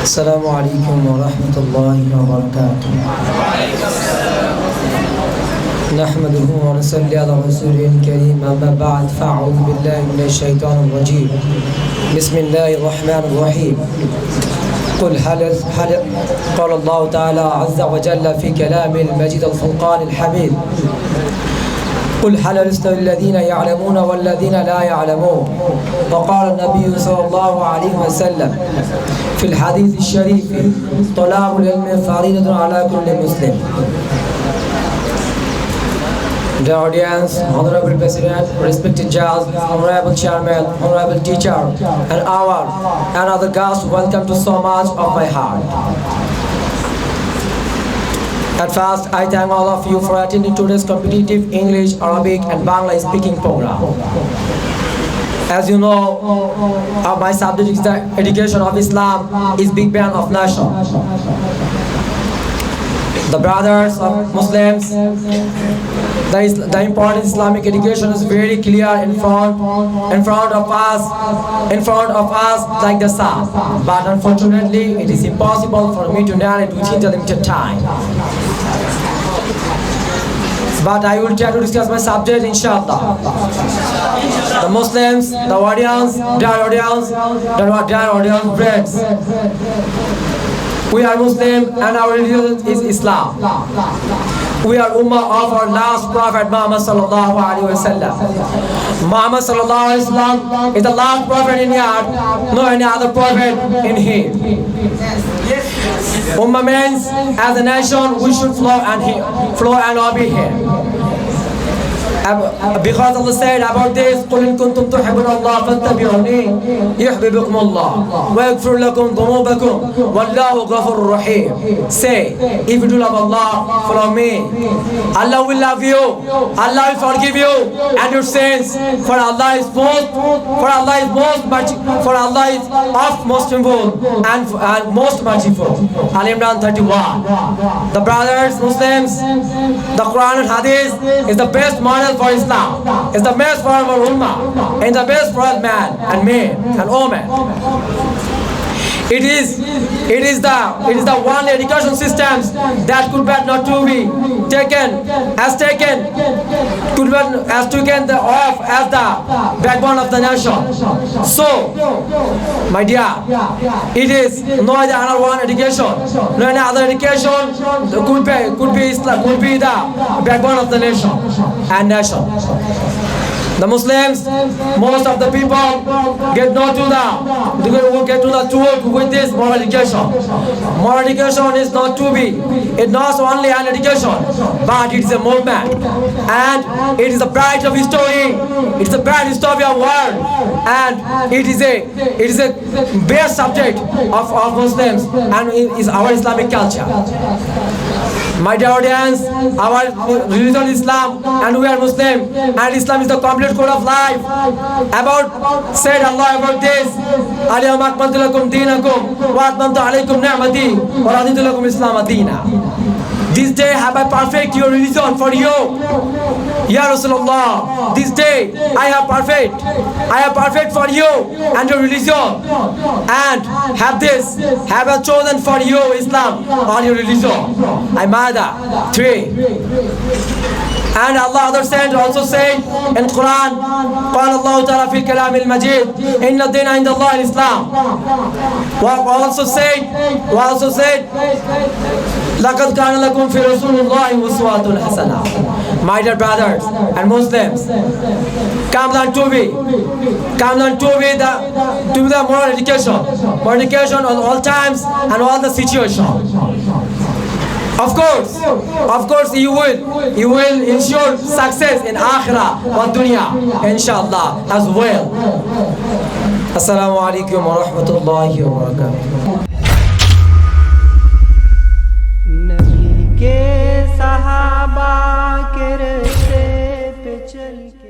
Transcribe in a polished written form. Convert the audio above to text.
السلام عليكم ورحمة الله وبركاته. نحمده ونصلي على رسوله الكريم. أما بعد فأعوذ بالله من الشيطان الرجيم. بسم الله الرحمن الرحيم. قل هل قال الله تعالى عز وجل في كلام المجيد الفرقان الحميد. قل هل يستوي الذين يعلمون والذين لا يعلمون. وقال النبي صلى الله عليه وسلم في الحديث الشريف طلاب العلم فريضة على كل مسلم. Dear audience, Honorable President, respected judge, Honorable Chairman, Honorable Teacher, and other guests, welcome to so much of my heart. At first, I thank all of you for attending today's competitive English, Arabic, and Bangla speaking program. As you know, my subject is the education of Islam is big band of nation. The brothers of Muslims, the important Islamic education is very clear in front of us like the sun. But unfortunately, it is impossible for me to narrate within the limited time. But I will try to discuss my subject, inshallah. The Muslims, the dear audience, friends. We are Muslim and our religion is Islam. We are Ummah of our last Prophet Muhammad sallallahu alaihi wasallam. Muhammad sallallahu alaihi wasallam is the last Prophet in earth, no any other Prophet in him. Ummah means as a nation we should flow and obey him. Because Allah said about this, قُلْ إِن كُنْتُمْ تُحِبُّونَ اللَّهَ فَاتَّبِعُونِي يُحْبِبْكُمُ اللَّهُ وَيَغْفِرْ لَكُمْ ذُنُوبَكُمْ وَاللَّهُ غَفُورٌ رَحِيمٌ. Say, if you do love Allah, follow me. Allah will love you. Allah will forgive you and your sins. For Allah is most merciful and most merciful. Al-Imran 31. The brothers, Muslims, the Quran and Hadith is the best model for Islam. It's the best for our Ummah and the best for all man and woman. It is the one education system that could not to be taken as the backbone of the nation. So, my dear, it is no other one education, no other education could be the backbone of the nation and nation. The Muslims, most of the people get to the truth with this moral education. Moral education is not to be. It's not only an education, but it is a movement, and it is the pride of history. It's the pride history of world, and it is a best subject of Muslims, and it is our Islamic culture. My dear audience, our religion is Islam and we are Muslim, and Islam is the complete code of life. Said Allah about this, Al-Yawma akmaltu lakum dinakum wa atmamtu alaykum ni'mati wa raditu lakum Islam dina. This day have I perfect your religion for you. Ya Rasulullah, this day I have perfect for you and your religion, and have I chosen for you Islam or your religion. Al-Ma'idah 3. And Allah other side also said in Quran, قال الله تعالى في الكلام المجيد إن الدين عند الله الإسلام. Also said لقد كان لكم في رسول الله أسوة حسنة. My dear brothers and Muslims, come down to be the moral education on all times and all the situations. Of course, you will ensure success in Akhirah and Dunya, inshallah, as well. Assalamu alaikum wa rahmatullahi wa barakatuh. नबी के सहाबा के रस्ते पे चल के